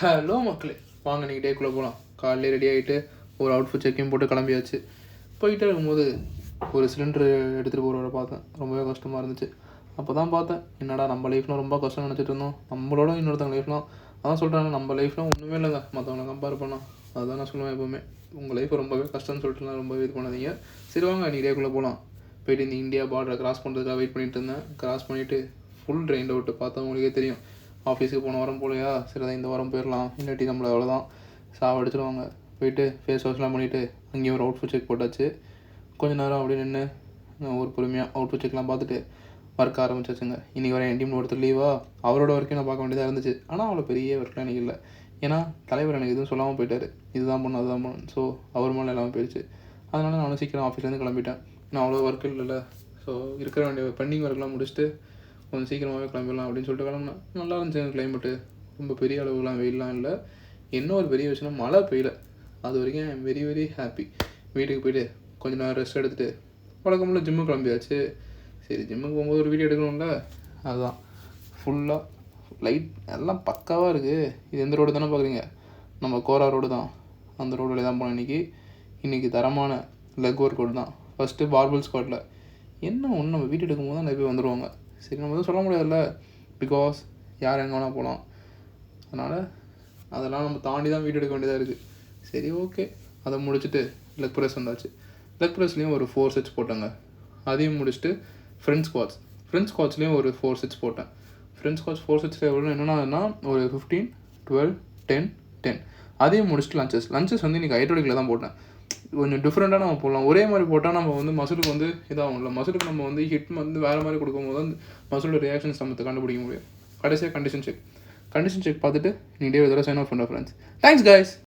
Hello மக்களே, வாங்க நீங்கள் டேக்குள்ளே போகலாம். காலையில் ரெடி ஆகிட்டு ஒரு அவுட்ஃபிட் செக்கையும் போட்டு கிளம்பியாச்சு. போயிட்டே இருக்கும்போது ஒரு சிலிண்டர் எடுத்துகிட்டு போகிறவரை பார்த்தேன். ரொம்பவே கஷ்டமாக இருந்துச்சு. அப்போ தான் பார்த்தேன், என்னடா நம்ம லைஃப்லாம் ரொம்ப கஷ்டம் நினச்சிட்டு இருந்தோம், நம்மளோட இன்னொருத்தவங்க லைஃப்லாம். அதான் சொல்கிறாங்க, நம்ம லைஃப்லாம் ஒன்றுமே இல்லைங்க மற்றவங்களை கம்பேர் பண்ணால். அதுதான் நான் சொல்லுவேன் எப்போவுமே. உங்கள் லைஃப் ரொம்பவே கஷ்டம்னு சொல்லிட்டுலாம் ரொம்பவே இது பண்ணாதீங்க. சரி வாங்க நீ டேக்குள்ளே போகலாம். போயிட்டு இந்த இந்தியா பார்டரை கிராஸ் பண்ணுறதுக்காக வெயிட் பண்ணிட்டு இருந்தேன். கிராஸ் பண்ணிவிட்டு ஃபுல் ட்ரெயின் அவுட்டு பார்த்தா உங்களுக்கே தெரியும். ஆஃபீஸுக்கு போன வாரம் போலையா, சரி தான் இந்த வாரம் போயிடலாம், இல்லாட்டி நம்மளை அவ்வளோதான் சாவடிச்சிடுவாங்க. போயிட்டு ஃபேஸ் வாஷ்லாம் பண்ணிவிட்டு அங்கேயும் ஒரு அவுட்ஃபிட் செக் போட்டாச்சு. கொஞ்சம் நேரம் அப்படி நின்று ஒரு பொறுமையாக அவுட்ஃபிட் செக்லாம் பார்த்துட்டு ஒர்க் ஆரம்பிச்சாச்சுங்க. இன்றைக்கி வர என் டீமில் ஒருத்தர் லீவாக அவரோட ஒர்க்கையும் நான் பார்க்க வேண்டியதாக இருந்துச்சு. ஆனால் அவ்வளோ பெரிய ஒர்க்லாம் எனக்கு இல்லை. ஏன்னா தலைவர் எனக்கு எதுவும் சொல்லாமல் போயிட்டார், இதுதான் பண்ணணும் அதுதான் பண்ணணும். ஸோ அவர் மேலே எல்லாமே போயிடுச்சு. அதனால் நானும் சீக்கிரம் ஆஃபீஸ்லேருந்து கிளம்பிட்டேன். நான் அவ்வளோ ஒர்க் இல்லைல்ல, ஸோ இருக்கிற வேண்டிய பெண்டிங் ஒர்க்லாம் முடிச்சுட்டு கொஞ்சம் சீக்கிரமாகவே கிளம்பிடலாம் அப்படின்னு சொல்லிட்டு கிளம்புனேன். நல்லா இருந்துச்சு எங்கள் கிளைமேட்டு. ரொம்ப பெரிய அளவுலாம் வெயிலாம் இல்லை. என்ன ஒரு பெரிய விஷயம்னா மழை பெய்யல. அது வரைக்கும் I am very very happy. வீட்டுக்கு போய்ட்டு கொஞ்சம் நேரம் ரெஸ்ட் எடுத்துகிட்டு வழக்கம்போல் ஜிம்முக்கு கிளம்பியாச்சு. சரி ஜிம்முக்கு போகும்போது ஒரு வீடியோ எடுக்கணும்ல, அதுதான் ஃபுல்லாக லைட் எல்லாம் பக்காவாக இருக்குது. இது எந்த ரோடு தானே பார்க்குறீங்க, நம்ம கோரா ரோடு தான். அந்த ரோடு தான் போனோம் இன்றைக்கி தரமான லெக் ஒர்க் அவுட் தான். ஃபஸ்ட்டு பார்பல் ஸ்குவாட்டில் என்ன ஒன்று நம்ம வீட்டு எடுக்கும்போது தான் நிறைய பேர் வந்துடுவாங்க. சரி நம்ம எதுவும் சொல்ல முடியாதுல்ல, பிகாஸ் யார் எங்கே வேணால் போகலாம். அதனால் அதெல்லாம் நம்ம தாண்டி தான் வீடு எடுக்க வேண்டியதாக இருக்குது. சரி ஓகே, அதை முடிச்சுட்டு லெக் ப்ரெஸ் வந்தாச்சு. லெக் ப்ரெஸ்லேயும் ஒரு 4 செட்ஸ் போட்டேங்க. அதையும் முடிச்சுட்டு ஃப்ரெண்ட் ஸ்குவாட்ஸ்லேயும் ஒரு 4 செட்ஸ் போட்டேன். ஃப்ரெண்ட் ஸ்குவாட்ஸ் 4 செட்ஸில் எவ்வளோ என்னென்னா ஒரு 15, 12, 10, 10. அதையும் முடிச்சுட்டு லஞ்சஸ் வந்து இன்றைக்கி ஹைட்ரோலிக்கில் தான் போட்டேன். கொஞ்சம் டிஃப்ரெண்ட்டாக நம்ம போடலாம். ஒரே மாதிரி போட்டால் நம்ம வந்து மசிலுக்கு வந்து இதாகும்ல, மசிலுக்கு நம்ம வந்து ஹிட் வந்து வேறு மாதிரி கொடுக்கும்போது வந்து மசிலோட ரியாக்ஷன்ஸ் நம்ம கண்டுபிடிக்க முடியும். கடைசியாக கண்டிஷன் செக் பார்த்துட்டு நீ டே ஒரு தடவை சைன் ஆஃப் பண்ணுற ஃப்ரெண்ட்ஸ். Thanks guys.